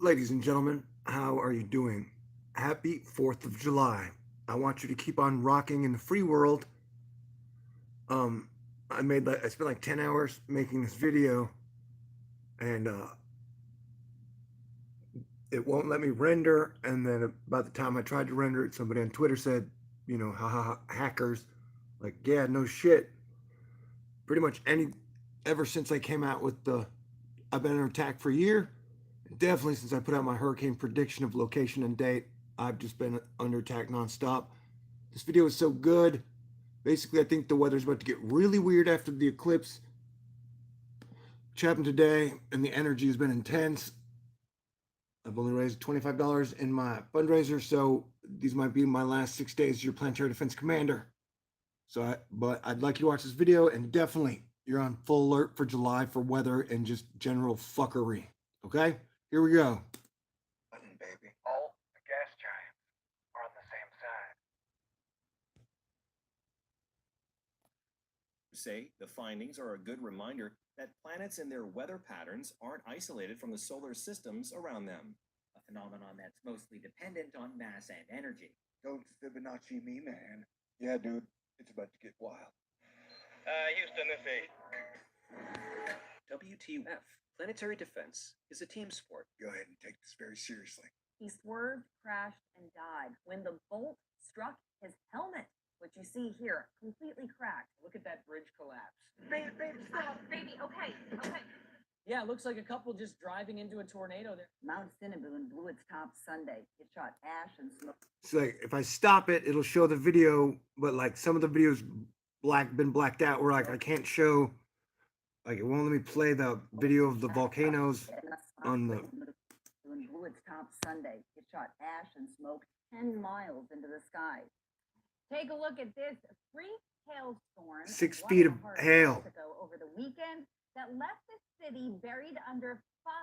Ladies and gentlemen, how are you doing? Happy 4th of July. I want you to keep on rocking in the free world. Um, I spent like 10 hours making this video and it won't let me render. And then by the time I tried to render it, somebody on Twitter said, haha, hackers. Like, yeah, no shit. Pretty much ever since I came out with I've been under attack for a year. Definitely since I put out my hurricane prediction of location and date, I've just been under attack nonstop. This video is so good. Basically, I think the weather's about to get really weird after the eclipse, which happened today, and the energy has been intense. I've only raised $25 in my fundraiser, so these might be my last 6 days as your planetary defense commander. But I'd like you to watch this video, and definitely you're on full alert for July for weather and just general fuckery. Okay, here we go. Button, baby. All the gas giants are on the same side. Say the findings are a good reminder that planets and their weather patterns aren't isolated from the solar systems around them. A phenomenon that's mostly dependent on mass and energy. Don't Fibonacci me, man. Yeah, dude, it's about to get wild. Houston, this is WTF, planetary defense is a team sport. Go ahead and take this very seriously. He swerved, crashed, and died when the bolt struck his helmet, which you see here, completely cracked. Look at that bridge collapse. Baby, stop. Baby, okay. Yeah, it looks like a couple just driving into a tornado there. Mount Cinnabon blew its top Sunday. It shot ash and smoke. So like, if I stop it, it'll show the video, but like some of the videos been blacked out where like I can't show, like it won't let me play the video of the volcanoes on the. Blew its top Sunday. It shot ash and smoke 10 miles into the sky. Take a look at this freak hailstorm. 6 feet of hail Over the weekend that left the city buried under 5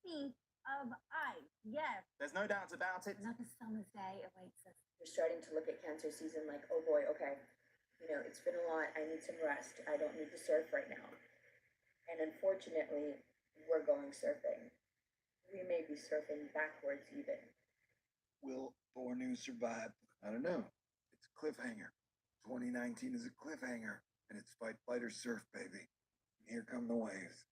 feet of ice. Yes. There's no doubts about it. Another summer's day awaits us. You're starting to look at cancer season like, oh boy, okay, it's been a lot. I need some rest. I don't need to surf right now. And unfortunately, we're going surfing. We may be surfing backwards even. Will Bornu survive? I don't know. It's a cliffhanger. 2019 is a cliffhanger, and it's fight, flight, or surf, baby. Here come the waves.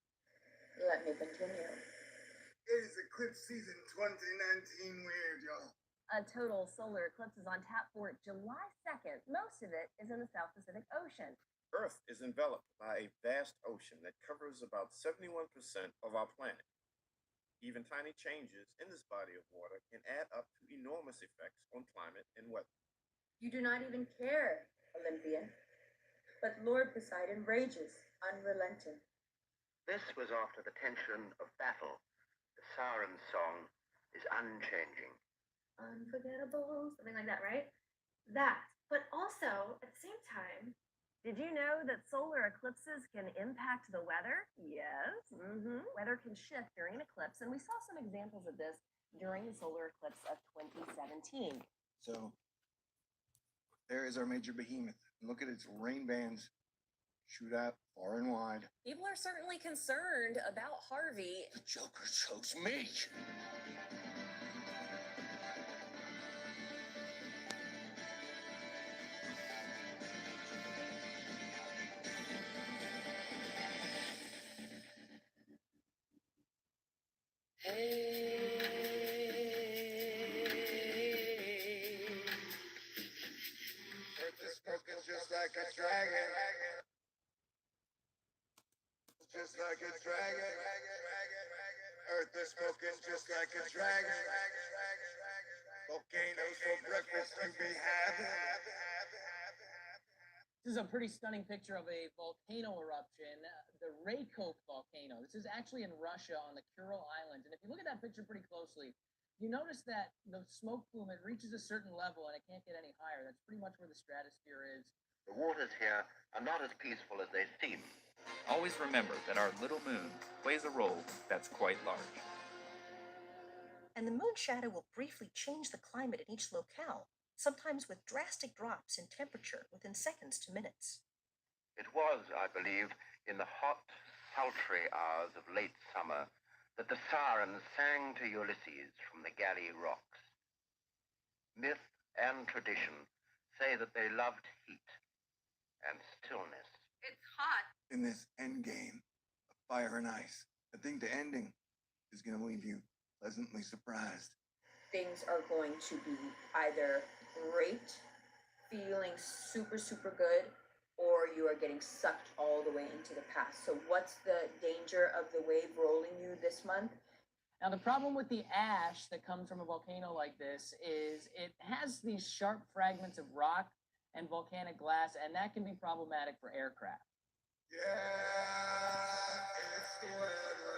Let me continue. It is eclipse season 2019 weird, y'all. A total solar eclipse is on tap for July 2nd. Most of it is in the South Pacific Ocean. Earth is enveloped by a vast ocean that covers about 71% of our planet. Even tiny changes in this body of water can add up to enormous effects on climate and weather. You do not even care, Olympian. But Lord Poseidon rages, unrelenting. This was after the tension of battle. The siren song is unchanging. Unforgettable, something like that, right? That, but also, at the same time, did you know that solar eclipses can impact the weather? Yes. Weather can shift during an eclipse, and we saw some examples of this during the solar eclipse of 2017. So, there is our major behemoth. Look at its rain bands shoot out far and wide. People are certainly concerned about Harvey. The Joker chose me. Earth is broken just like a dragon. Just like a dragon. Earth is broken just like a dragon. Volcanoes for breakfast to be had. This is a pretty stunning picture of a volcano eruption, the Reykjavik volcano. This is actually in Russia on the Kuril Islands. And if you look at that picture pretty closely, you notice that the smoke plume, it reaches a certain level and it can't get any higher. That's pretty much where the stratosphere is. The waters here are not as peaceful as they seem. Always remember that our little moon plays a role that's quite large. And the moon shadow will briefly change the climate in each locale, sometimes with drastic drops in temperature within seconds to minutes. It was, I believe, in the hot, sultry hours of late summer that the sirens sang to Ulysses from the galley rocks. Myth and tradition say that they loved heat and stillness. It's hot. In this end game of fire and ice, I think the ending is going to leave you pleasantly surprised. Things are going to be either great, feeling super, super good, or you are getting sucked all the way into the past. So what's the danger of the wave rolling you this month? Now, the problem with the ash that comes from a volcano like this is it has these sharp fragments of rock and volcanic glass, and that can be problematic for aircraft. Yeah, it's the weather.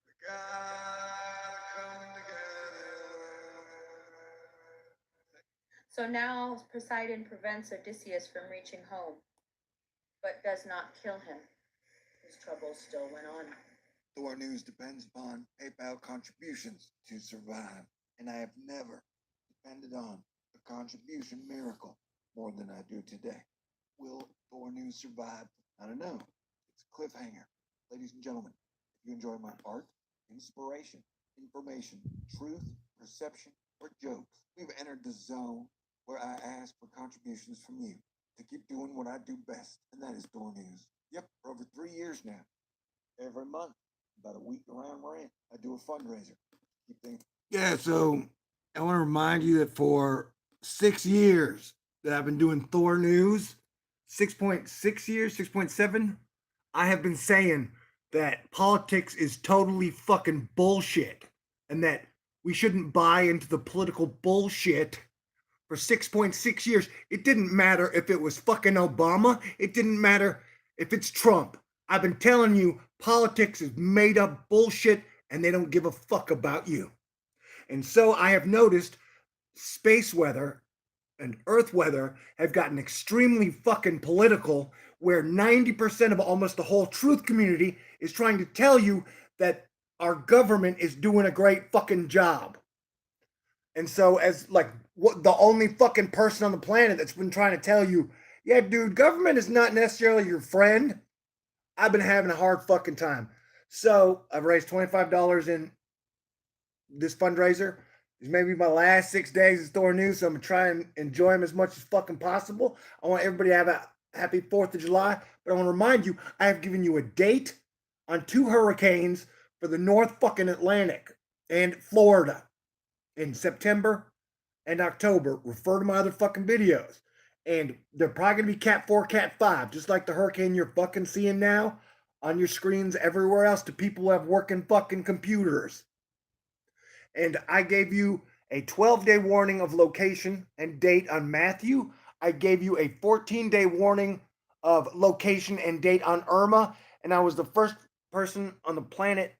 We gotta come together. So now Poseidon prevents Odysseus from reaching home, but does not kill him. His troubles still went on. Thor News depends upon PayPal contributions to survive, and I have never depended on a contribution miracle more than I do today. Will Thor News survive? I don't know. It's a cliffhanger. Ladies and gentlemen, if you enjoy my art, inspiration, information, truth, perception, or jokes, we've entered the zone where I ask for contributions from you to keep doing what I do best, and that is Thor News. Yep, for over 3 years now. Every month, about a week around rent, I do a fundraiser. Keep things. Yeah, so I want to remind you that for 6 years that I've been doing Thor News, 6.6 years, 6.7, I have been saying that politics is totally fucking bullshit and that we shouldn't buy into the political bullshit. For 6.6 years, it didn't matter if it was fucking Obama. It didn't matter if it's Trump. I've been telling you, politics is made up bullshit and they don't give a fuck about you. And so I have noticed space weather and earth weather have gotten extremely fucking political, where 90% of almost the whole truth community is trying to tell you that our government is doing a great fucking job. And so, as like what the only fucking person on the planet that's been trying to tell you, yeah, dude, government is not necessarily your friend, I've been having a hard fucking time. So I've raised $25 in this fundraiser. It's maybe my last 6 days of Thor News, so I'm gonna try and enjoy them as much as fucking possible. I want everybody to have a happy 4th of July, but I want to remind you, I have given you a date on 2 hurricanes for the North fucking Atlantic and Florida in September and October. Refer to my other fucking videos. And they're probably gonna be Cat 4, Cat 5, just like the hurricane you're fucking seeing now on your screens everywhere else to people who have working fucking computers. And I gave you a 12-day warning of location and date on Matthew. I gave you a 14-day warning of location and date on Irma. And I was the first person on the planet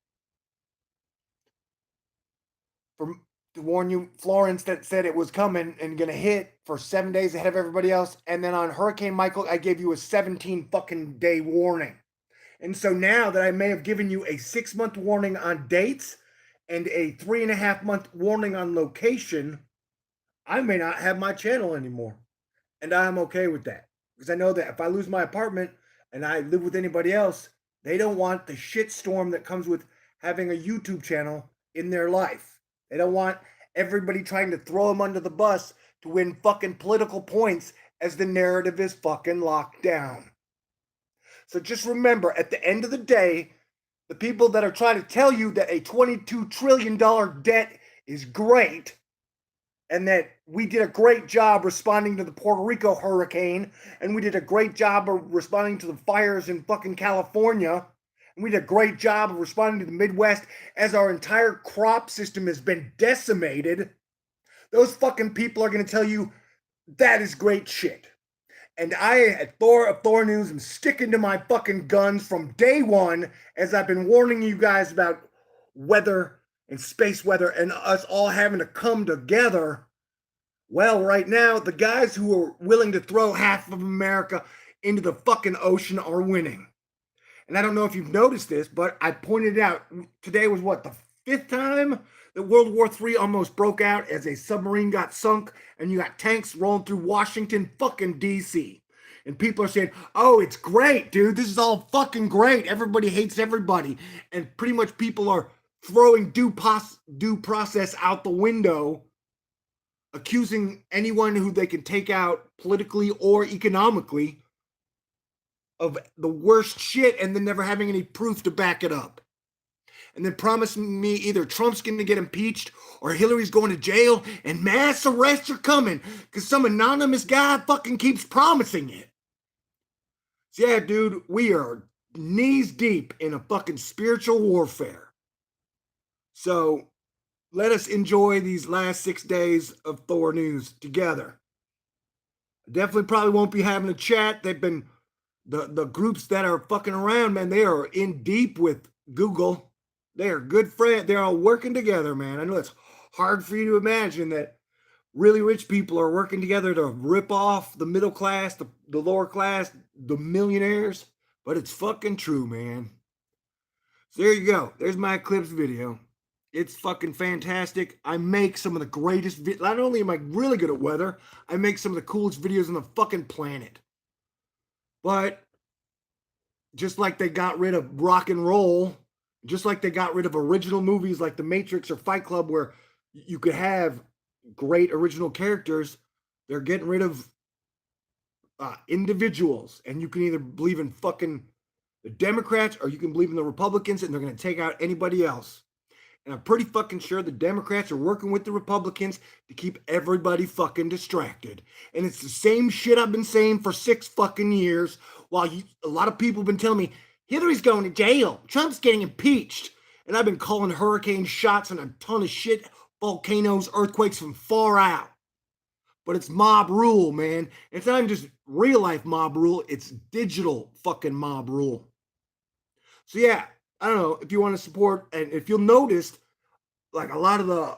to warn you, Florence, that said it was coming and gonna hit for 7 days ahead of everybody else. And then on Hurricane Michael, I gave you a 17 fucking day warning. And so now that I may have given you a 6-month warning on dates and a 3.5-month warning on location, I may not have my channel anymore. And I'm okay with that. Because I know that if I lose my apartment and I live with anybody else, they don't want the shitstorm that comes with having a YouTube channel in their life. They don't want everybody trying to throw them under the bus to win fucking political points as the narrative is fucking locked down. So just remember, at the end of the day, the people that are trying to tell you that a $22 trillion debt is great and that we did a great job responding to the Puerto Rico hurricane and we did a great job of responding to the fires in fucking California and we did a great job of responding to the Midwest as our entire crop system has been decimated, those fucking people are going to tell you that is great shit. And I, at Thor News, am sticking to my fucking guns from day one, as I've been warning you guys about weather and space weather and us all having to come together. Well, right now, the guys who are willing to throw half of America into the fucking ocean are winning. And I don't know if you've noticed this, but I pointed out today was what, the 5th time that World War III almost broke out as a submarine got sunk and you got tanks rolling through Washington fucking DC. And people are saying, oh, it's great, dude. This is all fucking great. Everybody hates everybody. And pretty much people are throwing due process out the window, accusing anyone who they can take out politically or economically of the worst shit and then never having any proof to back it up. And then promising me either Trump's going to get impeached or Hillary's going to jail and mass arrests are coming because some anonymous guy fucking keeps promising it. So yeah, dude, we are knees deep in a fucking spiritual warfare. So let us enjoy these last 6 days of Thor news together. Definitely probably won't be having a chat. They've been, the groups that are fucking around, man, they are in deep with Google. They are good friends. They're all working together, man. I know it's hard for you to imagine that really rich people are working together to rip off the middle class, the lower class, the millionaires, but it's fucking true, man. So there you go. There's my Eclipse video. It's fucking fantastic. I make some of the greatest not only am I really good at weather, I make some of the coolest videos on the fucking planet. But just like they got rid of rock and roll, just like they got rid of original movies like The Matrix or Fight Club where you could have great original characters, they're getting rid of individuals. And you can either believe in fucking the Democrats or you can believe in the Republicans, and they're going to take out anybody else. And I'm pretty fucking sure the Democrats are working with the Republicans to keep everybody fucking distracted. And it's the same shit I've been saying for 6 fucking years while a lot of people have been telling me, Hillary's going to jail, Trump's getting impeached. And I've been calling hurricane shots and a ton of shit, volcanoes, earthquakes from far out. But it's mob rule, man. It's not even just real life mob rule, it's digital fucking mob rule. So yeah, I don't know if you want to support, and if you'll notice, like a lot of the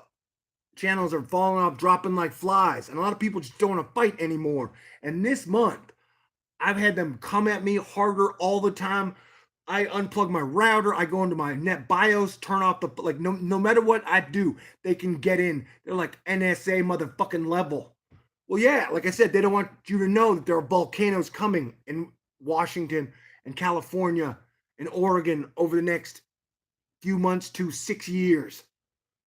channels are falling off, dropping like flies, and a lot of people just don't want to fight anymore. And this month, I've had them come at me harder all the time. I unplug my router, I go into my net BIOS, turn off the, like, no matter what I do, they can get in. They're like NSA motherfucking level. Well, yeah, like I said, they don't want you to know that there are volcanoes coming in Washington and California and Oregon over the next few months to 6 years.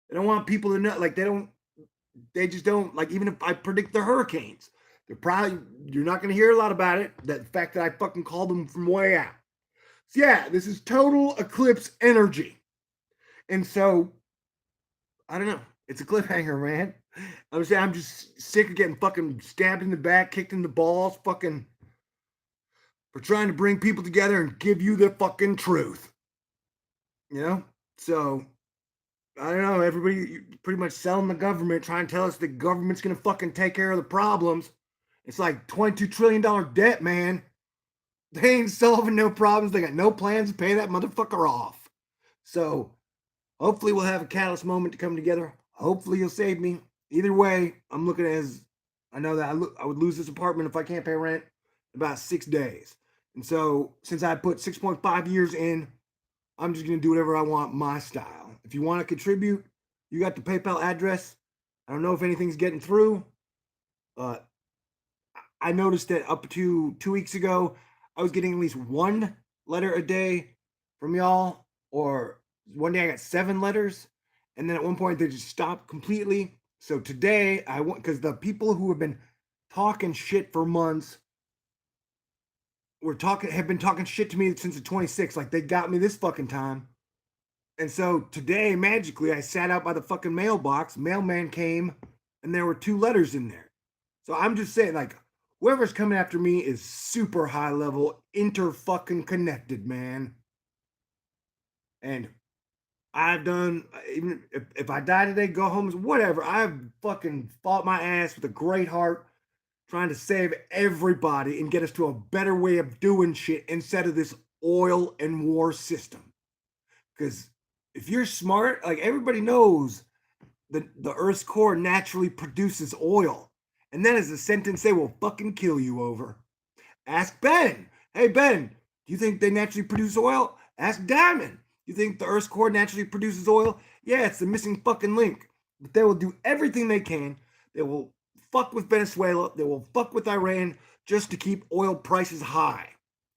They don't want people to know, like they just don't, like, even if I predict the hurricanes, you're not going to hear a lot about it. The fact that I fucking called them from way out. So yeah, this is total eclipse energy. And so, I don't know. It's a cliffhanger, man. I'm saying I'm just sick of getting fucking stabbed in the back, kicked in the balls, fucking for trying to bring people together and give you the fucking truth. You know? So, I don't know. Everybody pretty much selling the government, trying to tell us the government's going to fucking take care of the problems. It's like $22 trillion debt, man. They ain't solving no problems. They got no plans to pay that motherfucker off. So, hopefully we'll have a catalyst moment to come together. Hopefully you'll save me. Either way, I'm looking at as, I know that I would lose this apartment if I can't pay rent in about 6 days. And so, since I put 6.5 years in, I'm just going to do whatever I want, my style. If you want to contribute, you got the PayPal address. I don't know if anything's getting through. I noticed that up to 2 weeks ago, I was getting at least 1 letter a day from y'all. Or one day I got 7 letters. And then at one point they just stopped completely. So today I went, because the people who have been talking shit for months have been talking shit to me since the 26th. Like, they got me this fucking time. And so today, magically, I sat out by the fucking mailbox. Mailman came, and there were 2 letters in there. So I'm just saying, like, whoever's coming after me is super high level, fucking connected, man. And I've done, even if I die today, go home, whatever. I've fucking fought my ass with a great heart, trying to save everybody and get us to a better way of doing shit instead of this oil and war system. Because if you're smart, like, everybody knows the Earth's core naturally produces oil. And that is a sentence they will fucking kill you over. Ask Ben. Hey, Ben, do you think they naturally produce oil? Ask Diamond. You think the Earth's core naturally produces oil? Yeah, it's the missing fucking link. But they will do everything they can. They will fuck with Venezuela. They will fuck with Iran just to keep oil prices high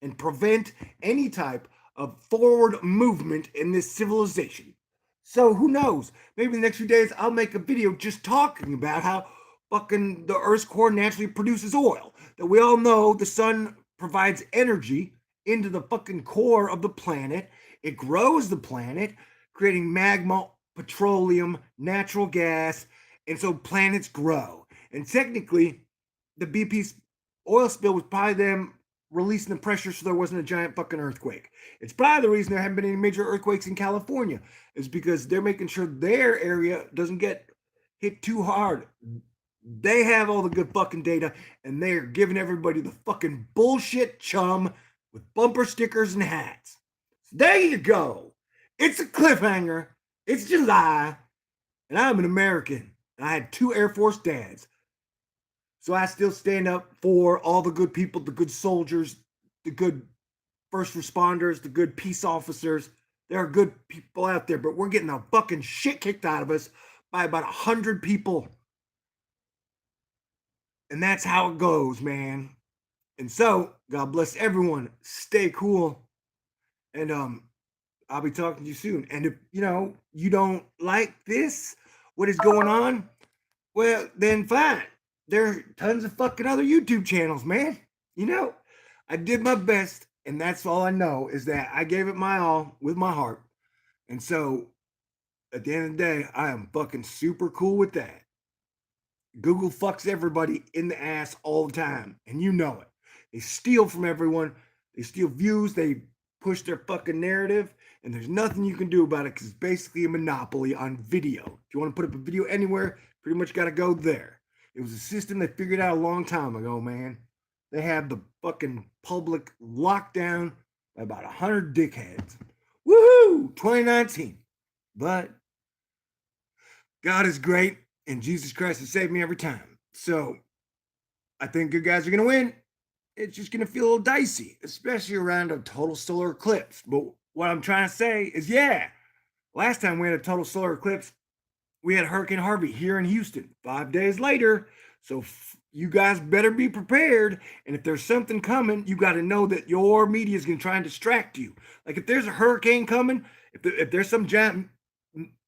and prevent any type of forward movement in this civilization. So who knows? Maybe in the next few days I'll make a video just talking about how fucking the Earth's core naturally produces oil. That we all know the sun provides energy into the fucking core of the planet. It grows the planet, creating magma, petroleum, natural gas, and so planets grow. And technically, the BP's oil spill was probably them releasing the pressure so there wasn't a giant fucking earthquake. It's probably the reason there haven't been any major earthquakes in California, is because they're making sure their area doesn't get hit too hard. They have all the good fucking data, and they're giving everybody the fucking bullshit chum with bumper stickers and hats. So there you go. It's a cliffhanger. It's July, and I'm an American. And I had 2 Air Force dads. So I still stand up for all the good people, the good soldiers, the good first responders, the good peace officers. There are good people out there, but we're getting the fucking shit kicked out of us by about 100 people. And that's how it goes, man. And so, God bless everyone. Stay cool. And I'll be talking to you soon. And if you don't like this, what is going on, well, then fine. There are tons of fucking other YouTube channels, man. I did my best, and that's all I know, is that I gave it my all with my heart. And so, at the end of the day, I am fucking super cool with that. Google fucks everybody in the ass all the time, and you know it. They steal from everyone. They steal views. They push their fucking narrative, and there's nothing you can do about it because it's basically a monopoly on video. If you want to put up a video anywhere, pretty much got to go there. It was a system they figured out a long time ago, man. They have the fucking public locked down by about 100 dickheads. Woohoo! 2019. But God is great, and Jesus Christ has saved me every time. So I think good guys are going to win. It's just going to feel a little dicey, especially around a total solar eclipse. But what I'm trying to say is, last time we had a total solar eclipse, we had Hurricane Harvey here in Houston 5 days later. So you guys better be prepared. And if there's something coming, you got to know that your media is going to try and distract you. Like if there's a hurricane coming, if there's some giant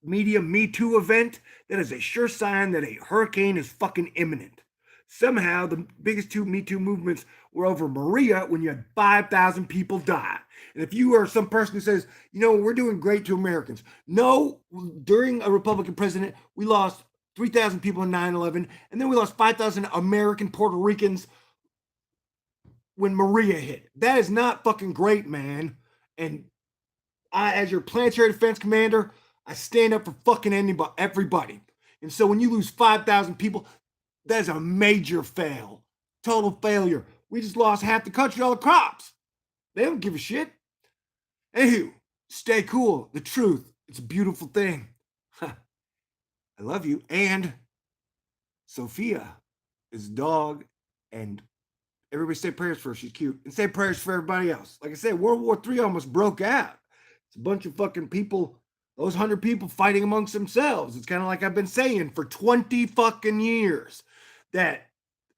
media Me Too event, that is a sure sign that a hurricane is fucking imminent. Somehow, the biggest 2 Me Too movements were over Maria when you had 5,000 people die. And if you are some person who says, we're doing great to Americans. No, during a Republican president, we lost 3,000 people in 9/11, and then we lost 5,000 American Puerto Ricans when Maria hit. That is not fucking great, man. And I, as your planetary defense commander, I stand up for fucking everybody. And so when you lose 5,000 people, that is a major fail. Total failure. We just lost half the country, all the crops. They don't give a shit. Anywho, stay cool. The truth. It's a beautiful thing. I love you. And Sophia is a dog. And everybody say prayers for her. She's cute. And say prayers for everybody else. Like I said, World War III almost broke out. It's a bunch of fucking people, those 100 people fighting amongst themselves. It's kind of like I've been saying for 20 fucking years, that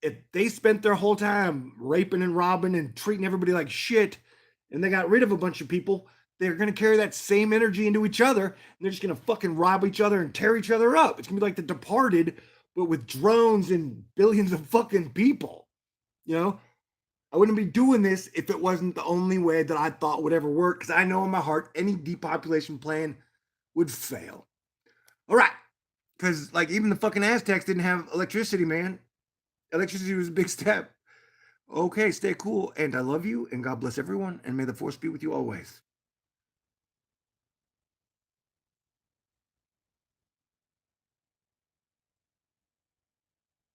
if they spent their whole time raping and robbing and treating everybody like shit, and they got rid of a bunch of people, they're going to carry that same energy into each other, and they're just going to fucking rob each other and tear each other up. It's going to be like The Departed, but with drones and billions of fucking people. I wouldn't be doing this if it wasn't the only way that I thought would ever work, because I know in my heart any depopulation plan would fail. All right. Because, even the fucking Aztecs didn't have electricity, man. Electricity was a big step. Okay, stay cool. And I love you. And God bless everyone. And may the force be with you always.